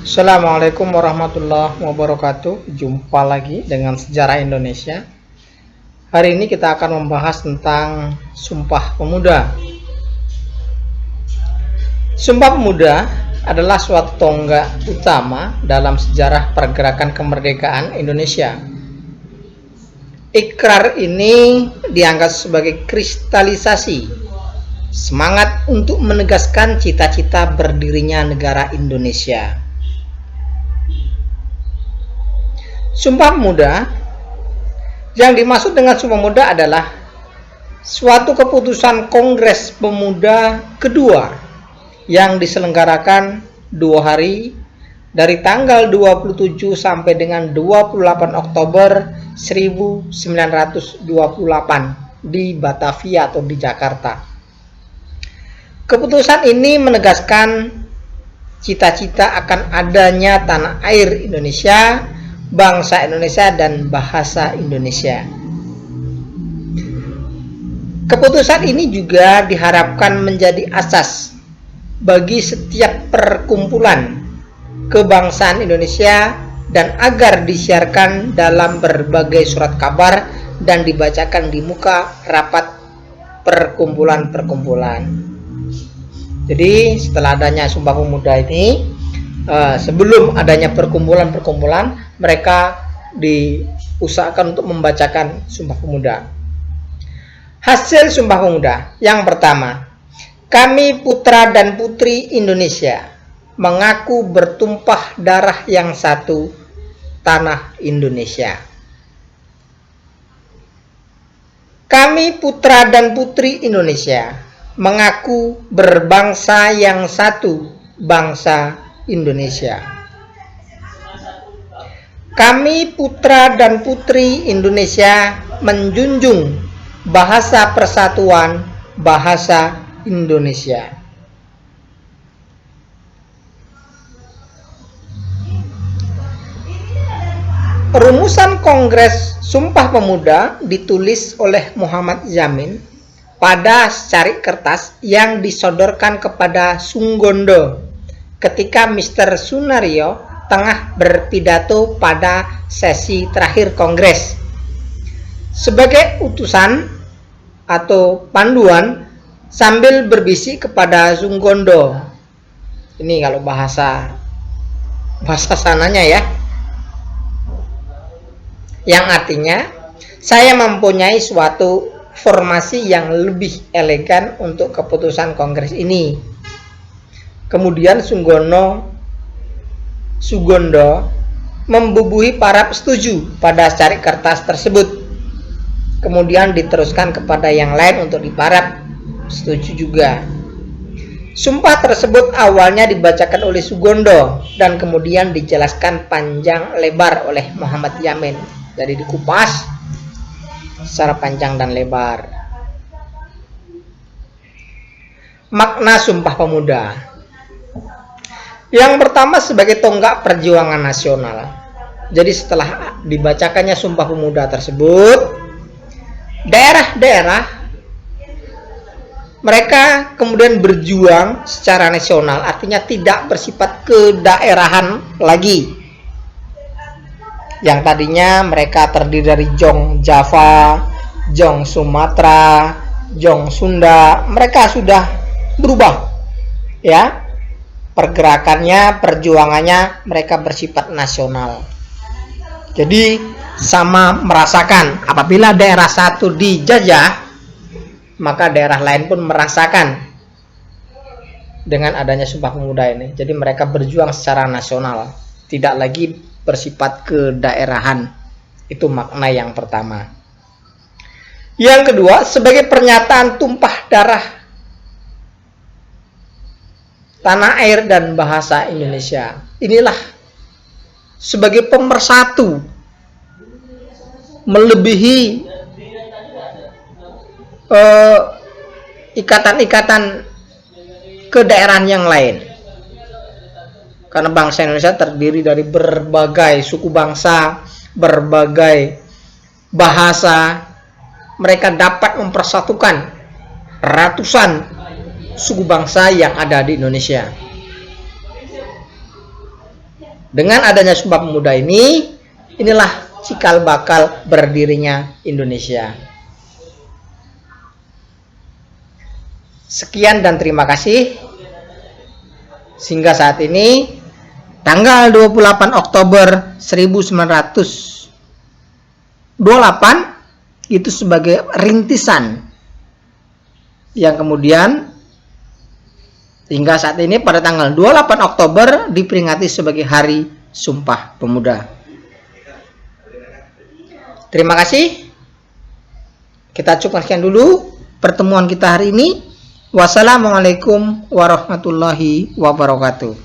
Assalamualaikum warahmatullahi wabarakatuh. Jumpa lagi dengan Sejarah Indonesia. Hari ini kita akan membahas tentang Sumpah Pemuda. Sumpah Pemuda adalah suatu tonggak utama dalam sejarah pergerakan kemerdekaan Indonesia. Ikrar ini dianggap sebagai kristalisasi semangat untuk menegaskan cita-cita berdirinya negara Indonesia. Sumpah Pemuda, yang dimaksud dengan Sumpah Pemuda adalah suatu keputusan Kongres Pemuda kedua yang diselenggarakan 2 hari dari tanggal 27 sampai dengan 28 Oktober 1928 di Batavia atau di Jakarta. Keputusan ini menegaskan cita-cita akan adanya tanah air Indonesia, bangsa Indonesia, dan bahasa Indonesia. Keputusan ini juga diharapkan menjadi asas bagi setiap perkumpulan kebangsaan Indonesia dan agar disiarkan dalam berbagai surat kabar dan dibacakan di muka rapat perkumpulan-perkumpulan. Jadi setelah adanya Sumpah Pemuda ini, sebelum adanya perkumpulan-perkumpulan, mereka diusahakan untuk membacakan Sumpah Pemuda. Hasil Sumpah Pemuda yang pertama, kami putra dan putri Indonesia mengaku bertumpah darah yang satu, tanah Indonesia. Kami putra dan putri Indonesia mengaku berbangsa yang satu, bangsa Indonesia. Kami putra dan putri Indonesia menjunjung bahasa persatuan, bahasa Indonesia. Rumusan Kongres Sumpah Pemuda ditulis oleh Muhammad Yamin pada secari kertas yang disodorkan kepada Sunggondo ketika Mr. Sunario tengah berpidato pada sesi terakhir Kongres. Sebagai utusan atau panduan sambil berbisik kepada Sunggondo. Ini kalau bahasa sananya ya. Yang artinya, saya mempunyai suatu formasi yang lebih elegan untuk keputusan Kongres ini. Kemudian Sunggondo membubuhi para setuju pada secari kertas tersebut. Kemudian diteruskan kepada yang lain untuk diparap setuju juga. Sumpah tersebut awalnya dibacakan oleh Sunggondo dan kemudian dijelaskan panjang lebar oleh Muhammad Yamin. Jadi dikupas secara panjang dan lebar. Makna Sumpah Pemuda. Yang pertama sebagai tonggak perjuangan nasional. Jadi setelah dibacakannya Sumpah Pemuda tersebut, daerah-daerah mereka kemudian berjuang secara nasional, artinya tidak bersifat kedaerahan lagi. Yang tadinya mereka terdiri dari Jong Java, Jong Sumatera, Jong Sunda, mereka sudah berubah ya. Pergerakannya, perjuangannya mereka bersifat nasional. Jadi sama merasakan apabila daerah satu dijajah, maka daerah lain pun merasakan dengan adanya Sumpah Pemuda ini. Jadi mereka berjuang secara nasional, tidak lagi bersifat kedaerahan. Itu makna yang pertama. Yang kedua, sebagai pernyataan tumpah darah tanah air dan bahasa Indonesia. Inilah sebagai pemersatu, melebihi ikatan-ikatan kedaerahan yang lain. Karena bangsa Indonesia terdiri dari berbagai suku bangsa, berbagai bahasa. Mereka dapat mempersatukan ratusan suku bangsa yang ada di Indonesia. Dengan adanya Sumpah Pemuda ini, inilah cikal bakal berdirinya Indonesia. Sekian dan terima kasih. Sehingga saat ini tanggal 28 Oktober 1928 itu sebagai rintisan yang kemudian hingga saat ini pada tanggal 28 Oktober diperingati sebagai Hari Sumpah Pemuda. Terima kasih. Kita cukupkan dulu pertemuan kita hari ini. Wassalamualaikum warahmatullahi wabarakatuh.